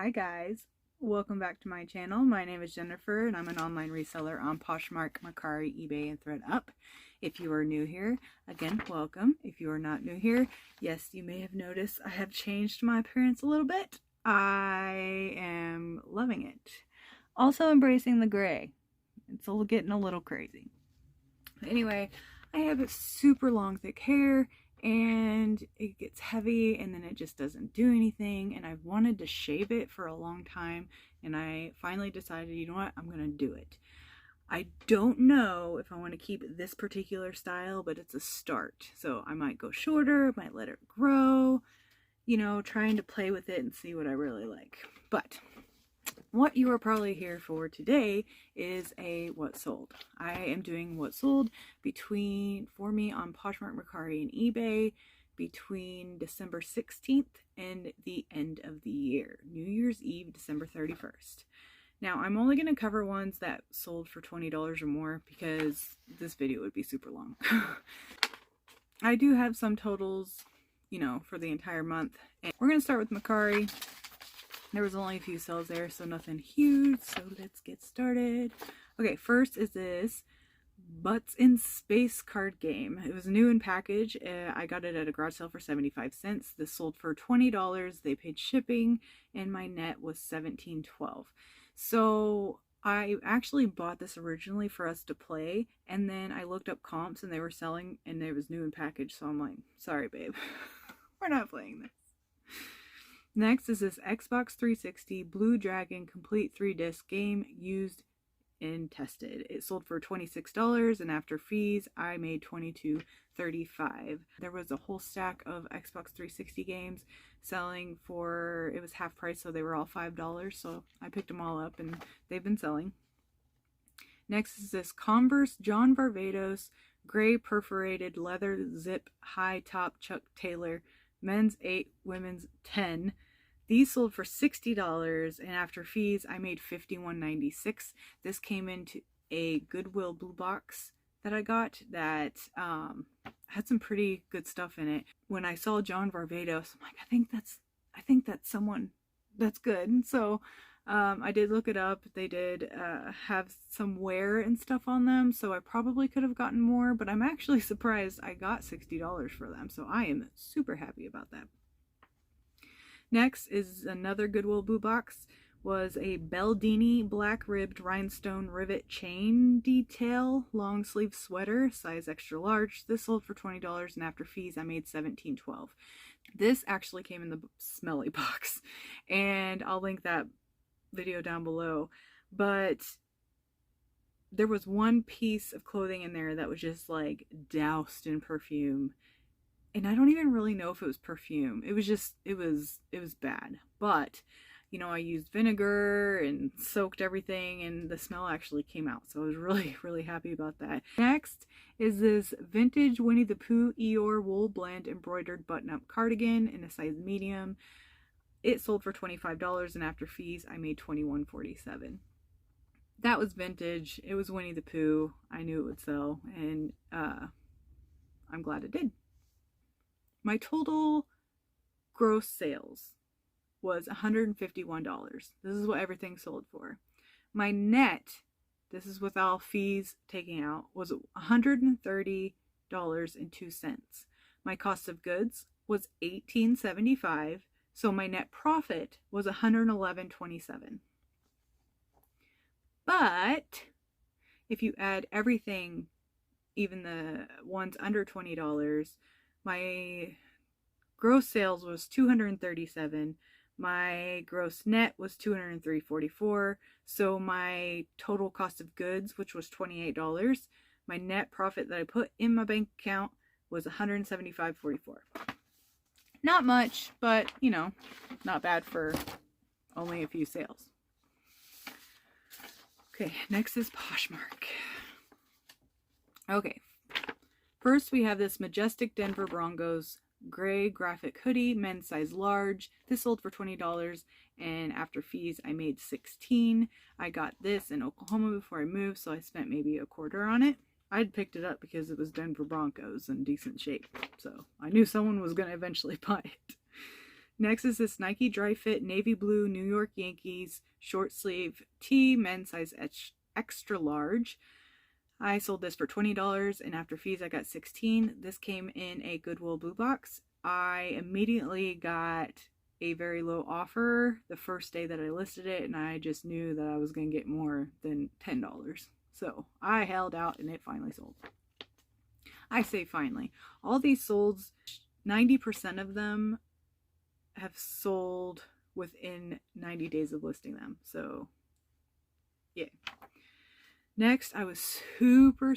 Hi guys, welcome back to my channel. My name is Jennifer and I'm an online reseller on Poshmark, Mercari, eBay, and ThreadUp. If you are new here, again, welcome. If you are not new here, yes, you may have noticed I have changed my appearance a little bit. I am loving it. Also embracing the gray. It's getting a little crazy. But anyway, I have super long, thick hair and it gets heavy and then it just doesn't do anything, and I've wanted to shave it for a long time, and I finally decided, you know what, I'm gonna do it. I don't know if I want to keep this particular style, but it's a start, so I might go shorter, might let it grow, you know, trying to play with it and see what I really like. But what you are probably here for today is a what sold. I am doing what sold for me on Poshmark, Mercari, and eBay between December 16th and the end of the year, New Year's Eve, December 31st. Now, I'm only going to cover ones that sold for $20 or more because this video would be super long. I do have some totals, you know, for the entire month. And we're going to start with Mercari. There was only a few sales there, so nothing huge, so let's get started. Okay, first is this Butts in Space card game. It was new in package. I got it at a garage sale for 75 cents. This sold for $20. They paid shipping, and my net was $17.12. So I actually bought this originally for us to play, and then I looked up comps, and they were selling, and it was new in package, so I'm like, sorry, babe. We're not playing this. Next is this Xbox 360 Blue Dragon complete 3-disc game, used and tested. It sold for $26, and after fees I made $22.35. There was a whole stack of Xbox 360 games selling for, it was half price, so they were all $5, so I picked them all up and they've been selling. Next is this Converse John Varvatos gray perforated leather zip high top Chuck Taylor, men's 8, women's 10. These sold for $60, and after fees I made $51.96. This came into a Goodwill blue box that I got that had some pretty good stuff in it. When I saw John Varvatos, I'm like, I think that's someone that's good. So I did look it up. They did have some wear and stuff on them, so I probably could have gotten more, but I'm actually surprised I got $60 for them, so I am super happy about that. Next is another Goodwill Boo box. Was a Beldini black ribbed rhinestone rivet chain detail long sleeve sweater, size extra large. This sold for $20, and after fees I made $17.12. This actually came in the smelly box, and I'll link that video down below. But there was one piece of clothing in there that was just like doused in perfume, and I don't even really know if it was perfume. It was just, it was bad. But, you know, I used vinegar and soaked everything, and the smell actually came out. So I was really, really happy about that. Next is this vintage Winnie the Pooh Eeyore wool blend embroidered button-up cardigan in a size medium. It sold for $25, and after fees I made $21.47. That was vintage. It was Winnie the Pooh. I knew it would sell, and I'm glad it did. My total gross sales was $151. This is what everything sold for. My net, this is with all fees taken out, was $130.02. My cost of goods was $18.75, so my net profit was $111.27. But if you add everything, even the ones under $20, my gross sales was $237. My gross net was $203.44. So my total cost of goods, which was $28, my net profit that I put in my bank account was $175.44. Not much, but you know, not bad for only a few sales. Okay, next is Poshmark. Okay, first we have this Majestic Denver Broncos gray graphic hoodie, men's size large. This sold for $20, and after fees I made $16. I got this in Oklahoma before I moved, so I spent maybe a quarter on it. I'd picked it up because it was Denver Broncos in decent shape, so I knew someone was going to eventually buy it. Next is this Nike Dry Fit Navy Blue New York Yankees short sleeve tee, men's size extra large. I sold this for $20 and after fees I got $16. This came in a Goodwill Blue Box. I immediately got a very low offer the first day that I listed it, and I just knew that I was going to get more than $10. So I held out and it finally sold. I say finally. All these sold, 90% of them have sold within 90 days of listing them. So yeah. Next, I was super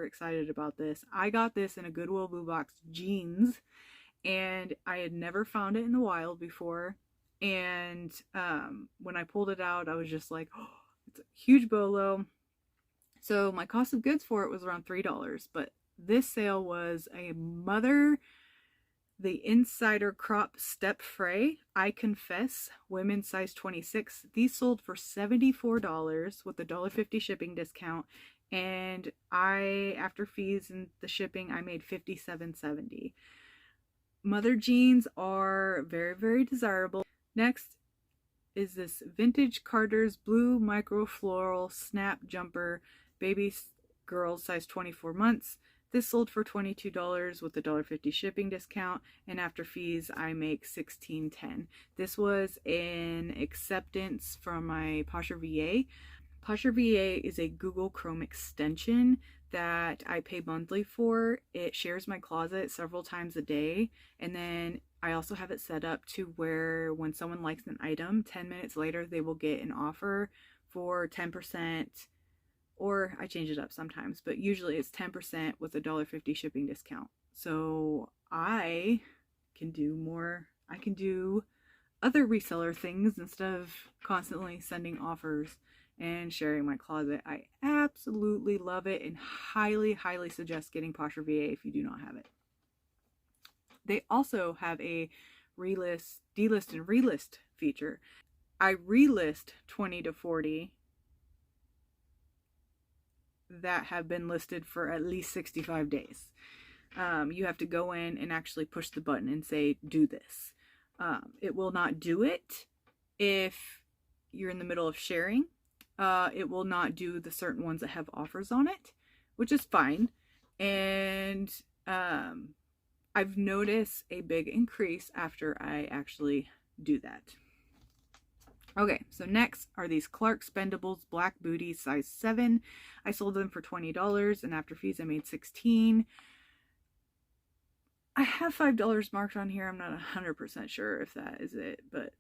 excited about this. I got this in a Goodwill Blue Box jeans, and I had never found it in the wild before. And when I pulled it out, I was just like, oh, it's a huge bolo. So my cost of goods for it was around $3, but this sale was a the Insider Crop Step Fray, I Confess, women's size 26. These sold for $74 with a $1.50 shipping discount. And after fees and the shipping, I made $57.70. Mother jeans are very desirable. Next is this Vintage Carter's Blue Micro Floral Snap Jumper, baby girls size 24 months. This sold for $22 with a $1.50 shipping discount, and after fees I make $16.10. This was an acceptance from my Poshmark VA. Poshmark VA is a Google Chrome extension that I pay monthly for. It shares my closet several times a day, and then I also have it set up to where when someone likes an item, 10 minutes later they will get an offer for 10%. Or I change it up sometimes, but usually it's 10% with a $1.50 shipping discount. So I can do more. I can do other reseller things instead of constantly sending offers and sharing my closet. I absolutely love it and highly suggest getting Poshmark VA if you do not have it. They also have a delist and relist feature. I relist 20 to 40 that have been listed for at least 65 days. You have to go in and actually push the button and say, do this. It will not do it if you're in the middle of sharing. It will not do the certain ones that have offers on it, which is fine. And I've noticed a big increase after I actually do that. Okay, so next are these Clark Spendables Black Booties size 7. I sold them for $20 and after fees I made $16. I have $5 marked on here. I'm not 100% sure if that is it, but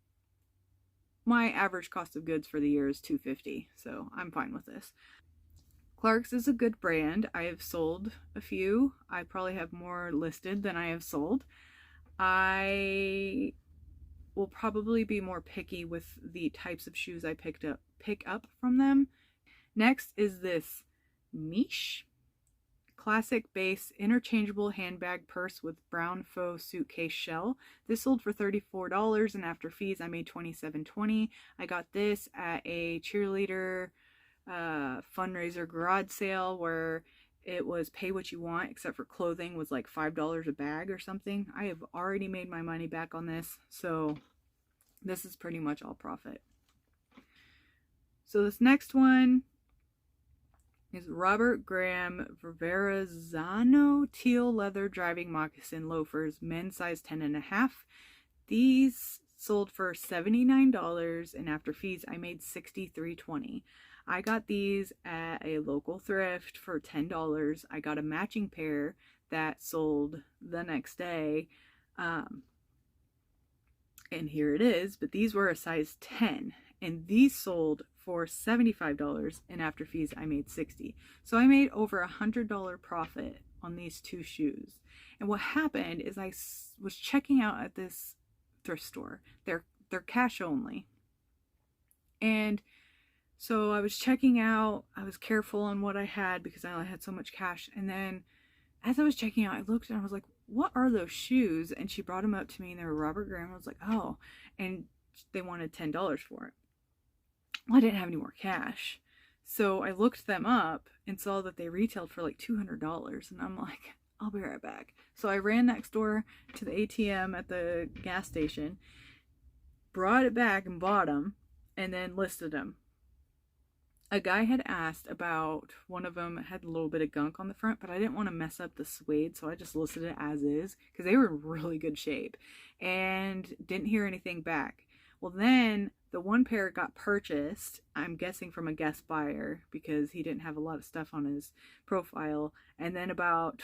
my average cost of goods for the year is $2.50, so I'm fine with this. Clark's is a good brand. I have sold a few. I probably have more listed than I have sold. I will probably be more picky with the types of shoes I pick up from them. Next is this Miche classic base interchangeable handbag purse with brown faux suitcase shell. This sold for $34 and after fees I made $27.20. I got this at a cheerleader fundraiser garage sale where it was pay what you want, except for clothing was like $5 a bag or something. I have already made my money back on this, so this is pretty much all profit. So this next one is Robert Graham Verrazano teal leather driving moccasin loafers, men's size 10.5. These sold for $79 and after fees I made $63.20. I got these at a local thrift for $10. I got a matching pair that sold the next day. And here it is, but these were a size 10 and these sold for $75 and after fees I made $60. So I made over $100 profit on these two shoes. And what happened is I was checking out at this thrift store. They're cash only. And so I was checking out, I was careful on what I had because I only had so much cash. And then as I was checking out, I looked and I was like, what are those shoes? And she brought them up to me and they were Robert Graham. I was like, oh, and they wanted $10 for it. Well, I didn't have any more cash. So I looked them up and saw that they retailed for like $200. And I'm like, I'll be right back. So I ran next door to the ATM at the gas station, brought it back and bought them, and then listed them. A guy had asked about one of them had a little bit of gunk on the front, but I didn't want to mess up the suede, so I just listed it as is because they were in really good shape and didn't hear anything back. Well, then the one pair got purchased, I'm guessing from a guest buyer because he didn't have a lot of stuff on his profile. And then about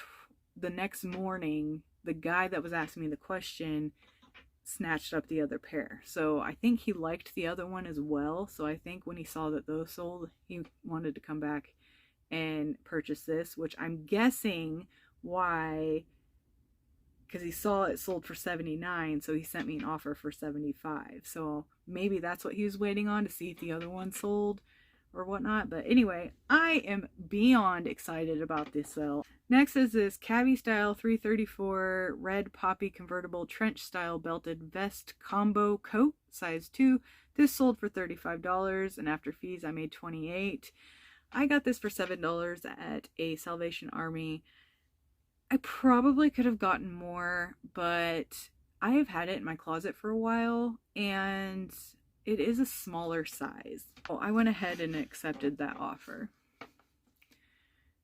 the next morning, the guy that was asking me the question snatched up the other pair. So I think he liked the other one as well. So I think when he saw that those sold, he wanted to come back and purchase this, which I'm guessing why, because he saw it sold for $79, so he sent me an offer for $75. So maybe that's what he was waiting on, to see if the other one sold or whatnot. But anyway, I am beyond excited about this sale. Next is this cabbie style 334 red poppy convertible trench style belted vest combo coat, size 2. This sold for $35, and after fees I made $28. I got this for $7 at a Salvation Army. I probably could have gotten more, but I have had it in my closet for a while, and it is a smaller size. So I went ahead and accepted that offer.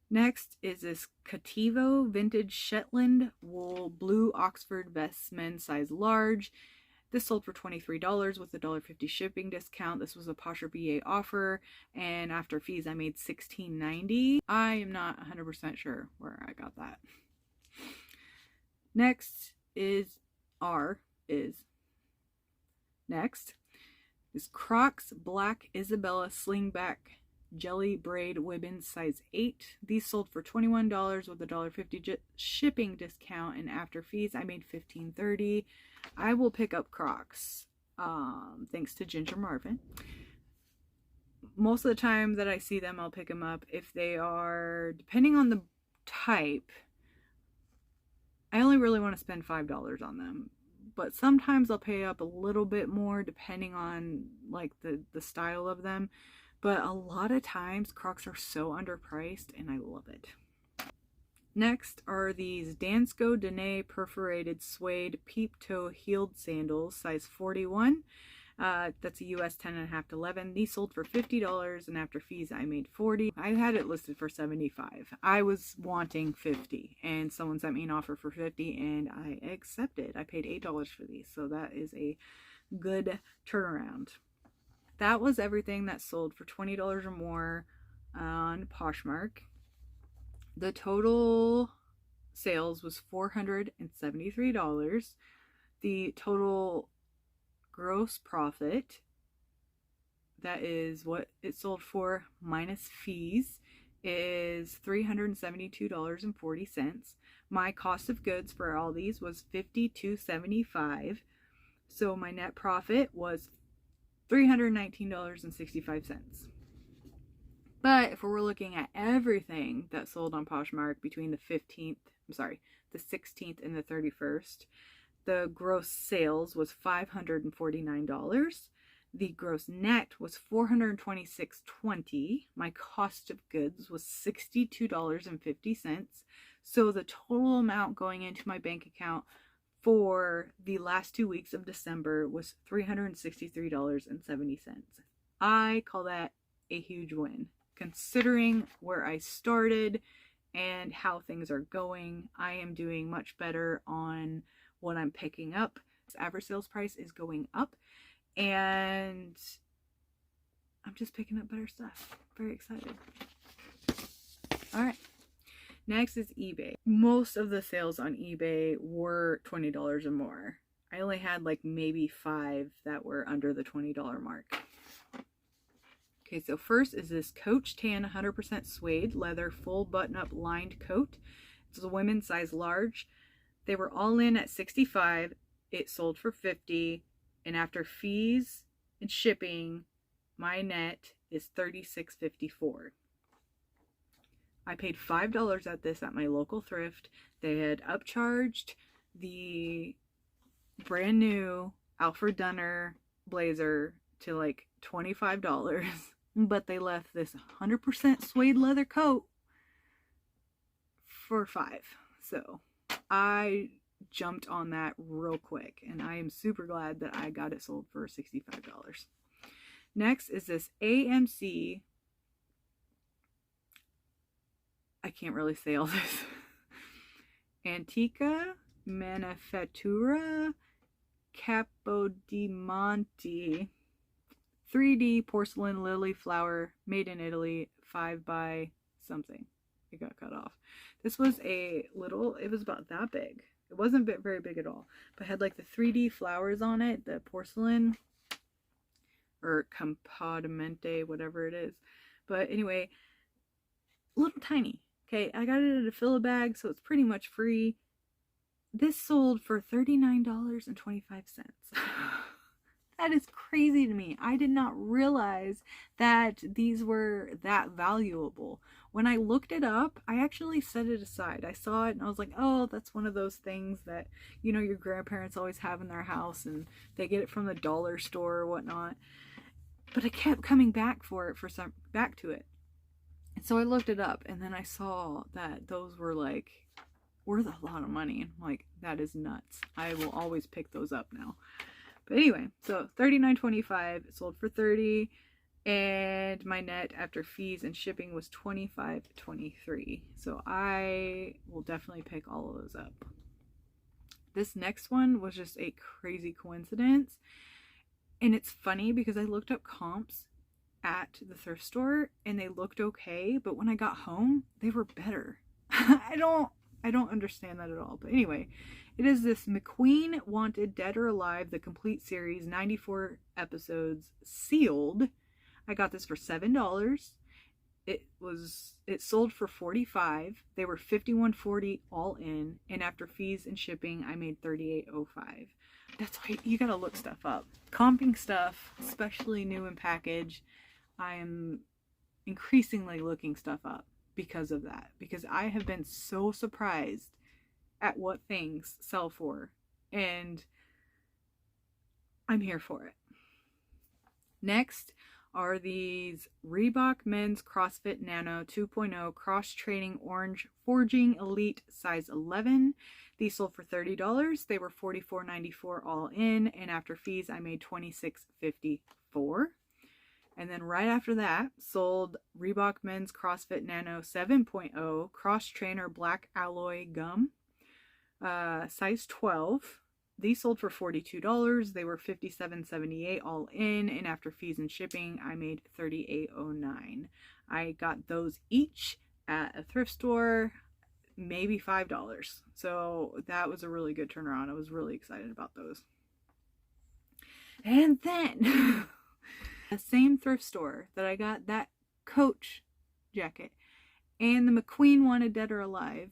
Next is this Cativo vintage Shetland wool blue Oxford vest, men's size large. This sold for $23 with a $1.50 shipping discount. This was a Posher BA offer, and after fees I made $16.90. I am not 100% sure where I got that. Next is Crocs Black Isabella Slingback Jelly Braid Women's size 8. These sold for $21 with a $1.50 shipping discount, and after fees I made $15.30. I will pick up Crocs thanks to Ginger Marvin. Most of the time that I see them, I'll pick them up. If they are, depending on the type, I only really want to spend $5 on them. But sometimes I'll pay up a little bit more depending on like the style of them. But a lot of times Crocs are so underpriced and I love it. Next are these Dansko Dene perforated suede peep toe heeled sandals, size 41. That's a US 10.5 to 11. These sold for $50, and after fees I made $40. I had it listed for $75. I was wanting $50, and someone sent me an offer for $50, and I accepted. I paid $8 for these, so that is a good turnaround. That was everything that sold for $20 or more on Poshmark. The total sales was $473. The total gross profit, that is what it sold for minus fees, is $372.40. My cost of goods for all these was $52.75. So my net profit was $319.65. But if we're looking at everything that sold on Poshmark between the 16th and the 31st, the gross sales was $549. The gross net was $426.20. My cost of goods was $62.50. So the total amount going into my bank account for the last 2 weeks of December was $363.70. I call that a huge win. Considering where I started and how things are going, I am doing much better on what I'm picking up. This average sales price is going up, and I'm just picking up better stuff. Very excited. All right. Next is eBay. Most of the sales on eBay were $20 or more. I only had like maybe 5 that were under the $20 mark. Okay, so first is this Coach Tan 100% suede leather full button-up lined coat. It's a women's size large. They were all in at $65. It sold for $50, and after fees and shipping, my net is $36.54. I paid $5 at this at my local thrift. They had upcharged the brand new Alfred Dunner blazer to like $25, but they left this 100% suede leather coat for $5. So I jumped on that real quick, and I am super glad that I got it sold for $65. Next is this AMC. I can't really say all this. Antica Manifattura Capodimonte 3D porcelain lily flower made in Italy, 5 by something. It got cut off. This was it was about that big. It wasn't very big at all, but had like the 3D flowers on it, the porcelain or Capodimonte, whatever it is. But anyway, little tiny. Okay, I got it at a fill a bag, so it's pretty much free. This sold for $39.25. That is crazy to me. I did not realize that these were that valuable. When I looked it up, I actually set it aside. I saw it and I was like, oh, that's one of those things that, you know, your grandparents always have in their house and they get it from the dollar store or whatnot. But I kept coming back to it. And so I looked it up, and then I saw that those were like worth a lot of money. And I'm like, that is nuts. I will always pick those up now. But anyway, so $39.25, it sold for $30, and my net after fees and shipping was $25.23. So I will definitely pick all of those up. This next one was just a crazy coincidence. And it's funny because I looked up comps at the thrift store and they looked okay, but when I got home, they were better. I don't understand that at all. But anyway, it is this McQueen Wanted Dead or Alive, the complete series, 94 episodes, sealed. I got this for $7. It sold for $45. They were $51.40 all in, and after fees and shipping, I made $38.05. That's why you gotta look stuff up. Comping stuff, especially new in package, I am increasingly looking stuff up because of that. Because I have been so surprised at what things sell for. And I'm here for it. Next are these Reebok Men's CrossFit Nano 2.0 Cross-Training Orange Forging Elite size 11. These sold for $30. They were $44.94 all in, and after fees I made $26.54. And then right after that, sold Reebok Men's CrossFit Nano 7.0 Cross Trainer Black Alloy Gum, size 12. These sold for $42. They were $57.78 all in, and after fees and shipping, I made $38.09. I got those each at a thrift store, maybe $5. So that was a really good turnaround. I was really excited about those. And then the same thrift store that I got that Coach jacket and the McQueen Wanted Dead or Alive,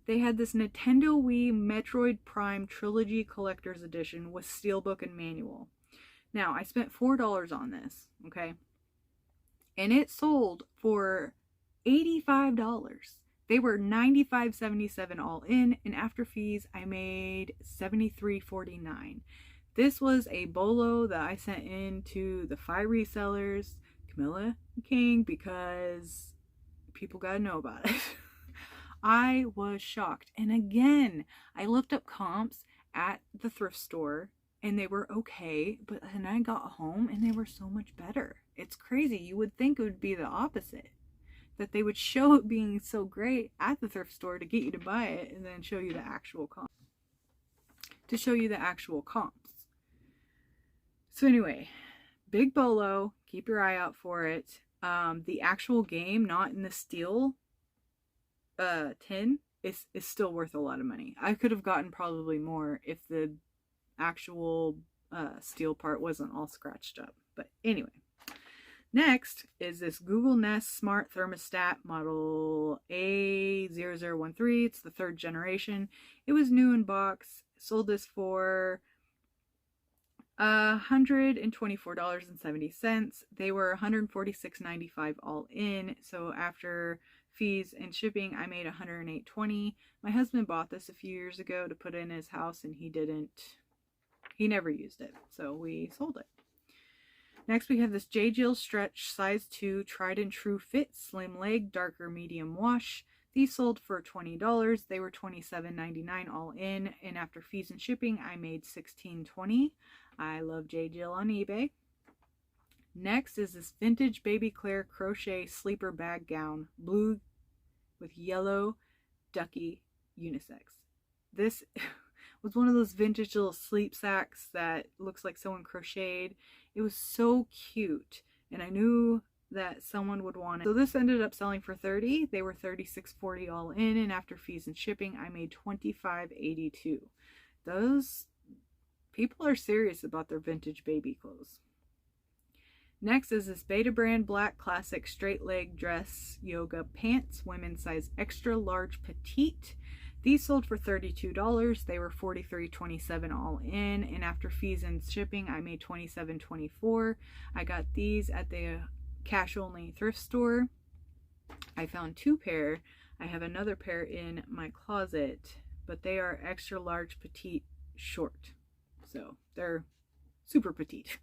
they had this Nintendo Wii Metroid Prime Trilogy Collector's Edition with steelbook and manual. Now, I spent $4 on this, okay? And it sold for $85. They were $95.77 all in, and after fees, I made $73.49. This was a bolo that I sent in to the 5 resellers, Camilla and King, because people gotta know about it. I was shocked. And again, I looked up comps at the thrift store and they were okay, but then I got home and they were so much better. It's crazy. You would think it would be the opposite, that they would show it being so great at the thrift store to get you to buy it and then show you the actual comps. So anyway, big bolo, keep your eye out for it. The actual game, not in the steel tin, is still worth a lot of money. I could have gotten probably more if the actual steel part wasn't all scratched up. But anyway, next is this Google Nest Smart Thermostat model A0013. It's the 3rd generation. It was new in box. Sold this for $124.70. They were $146.95 all in. So after fees and shipping, I made $108.20. My husband bought this a few years ago to put in his house, and he never used it, so we sold it. Next, we have this J. Jill Stretch size 2 tried and true fit, slim leg, darker medium wash. These sold for $20. They were $27.99 all in, and after fees and shipping, I made $16.20. I love J. Jill on eBay. Next is this vintage Baby Claire crochet sleeper bag gown, blue with yellow ducky unisex. This was one of those vintage little sleep sacks that looks like someone crocheted. It was so cute, and I knew that someone would want it. So this ended up selling for $30. They were $36.40 all in, and after fees and shipping, I made $25.82. Those people are serious about their vintage baby clothes. Next is this Beta Brand Black Classic Straight Leg Dress Yoga Pants, women's size extra large petite. These sold for $32. They were $43.27 all in, and after fees and shipping, I made $27.24. I got these at the cash only thrift store. I found 2 pair. I have another pair in my closet, but they are extra large petite short, so they're super petite.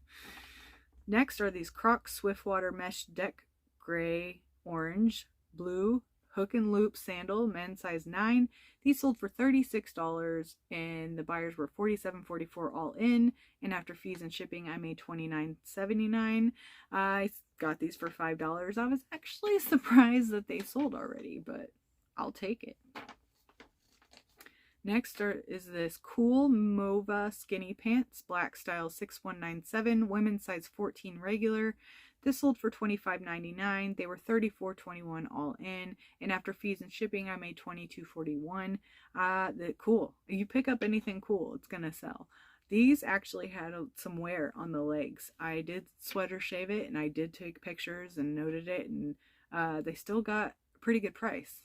Next are these Crocs Swiftwater mesh deck gray, orange, blue hook and loop sandal, men's size 9. These sold for $36, and the buyers were $47.44 all in, and after fees and shipping, I made $29.79. I got these for $5. I was actually surprised that they sold already, but I'll take it. Next is this cool Mova skinny pants, black style 6197, women's size 14 regular. This sold for $25.99. They were $34.21 all in, and after fees and shipping, I made $22.41. Cool. You pick up anything cool, it's gonna sell. These actually had some wear on the legs. I did sweater shave it, and I did take pictures and noted it, and they still got a pretty good price.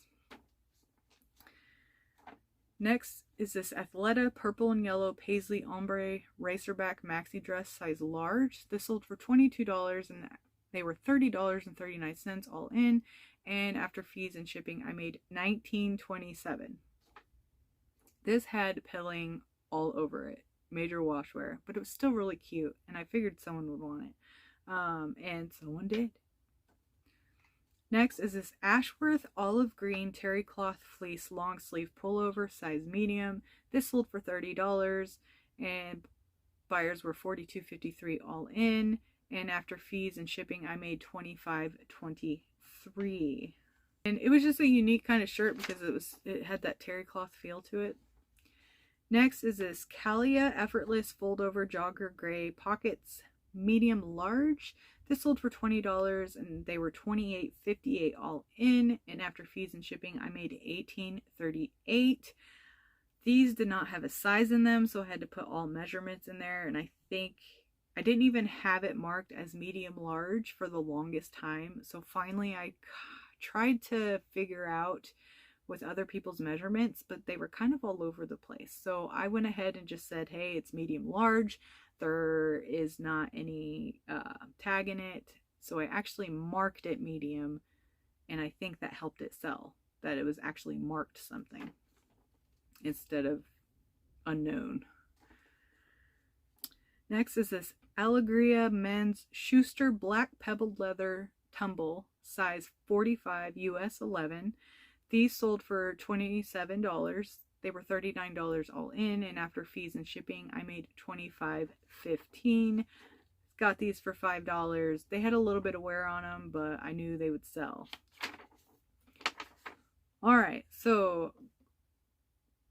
Next is this Athleta purple and yellow paisley ombre racerback maxi dress size large. This sold for $22, and they were $30.39 all in, and after fees and shipping, I made $19.27. This had pilling all over it, major washwear, but it was still really cute, and I figured someone would want it, and someone did. Next is this Ashworth olive green terry cloth fleece long sleeve pullover, size medium. This sold for $30, and buyers were $42.53 all in, and after fees and shipping, I made $25.23. And it was just a unique kind of shirt because it had that terry cloth feel to it. Next is this Calia effortless fold over jogger gray pockets, medium large. This sold for $20, and they were $28.58 all in, and after fees and shipping, I made $18.38. These did not have a size in them, so I had to put all measurements in there, and I think I didn't even have it marked as medium large for the longest time. So finally I tried to figure out with other people's measurements, but they were kind of all over the place. So I went ahead and just said, hey, it's medium large. There is not any tag in it. So I actually marked it medium, and I think that helped it sell, that it was actually marked something instead of unknown. Next is this Allegria men's Schuster black pebbled leather tumble, size 45, US 11. These sold for $27. They were $39 all in, and after fees and shipping, I made $25.15. Got these for $5. They had a little bit of wear on them, but I knew they would sell. Alright, so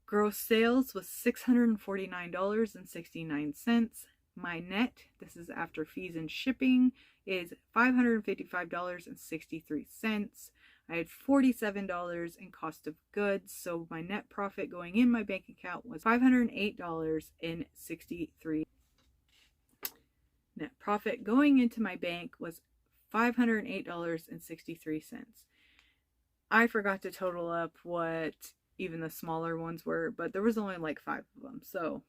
gross sales was $649.69. My net, this is after fees and shipping, is $555.63. I had $47 in cost of goods, so my net profit going in my bank account was $508.63. Net profit going into my bank was $508.63. I forgot to total up what even the smaller ones were, but there was only like 5 of them, so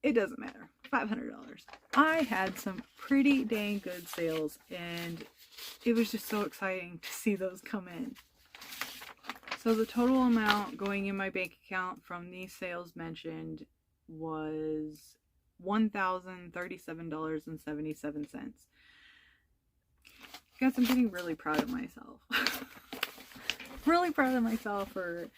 it doesn't matter. $500. I had some pretty dang good sales, and it was just so exciting to see those come in. So the total amount going in my bank account from these sales mentioned was $1,037.77. Guys, I'm getting really proud of myself. really proud of myself for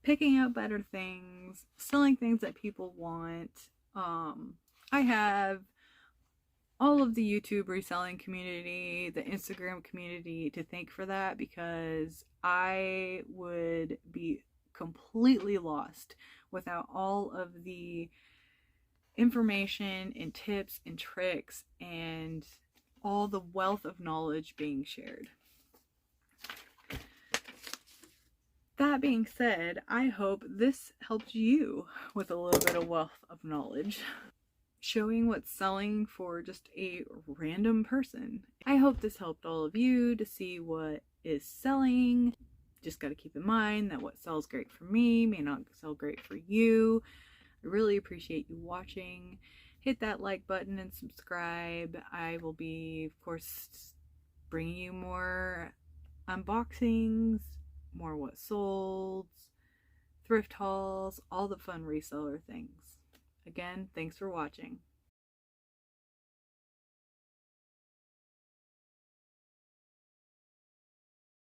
picking out better things, selling things that people want. I have all of the YouTube reselling community, the Instagram community to thank for that, because I would be completely lost without all of the information and tips and tricks and all the wealth of knowledge being shared. That being said, I hope this helped you with a little bit of wealth of knowledge, showing what's selling for just a random person. I hope this helped all of you to see what is selling. Just got to keep in mind that what sells great for me may not sell great for you. I really appreciate you watching. Hit that like button and subscribe. I will be, of course, bringing you more unboxings, more what sold, thrift hauls, all the fun reseller things. Again, thanks for watching.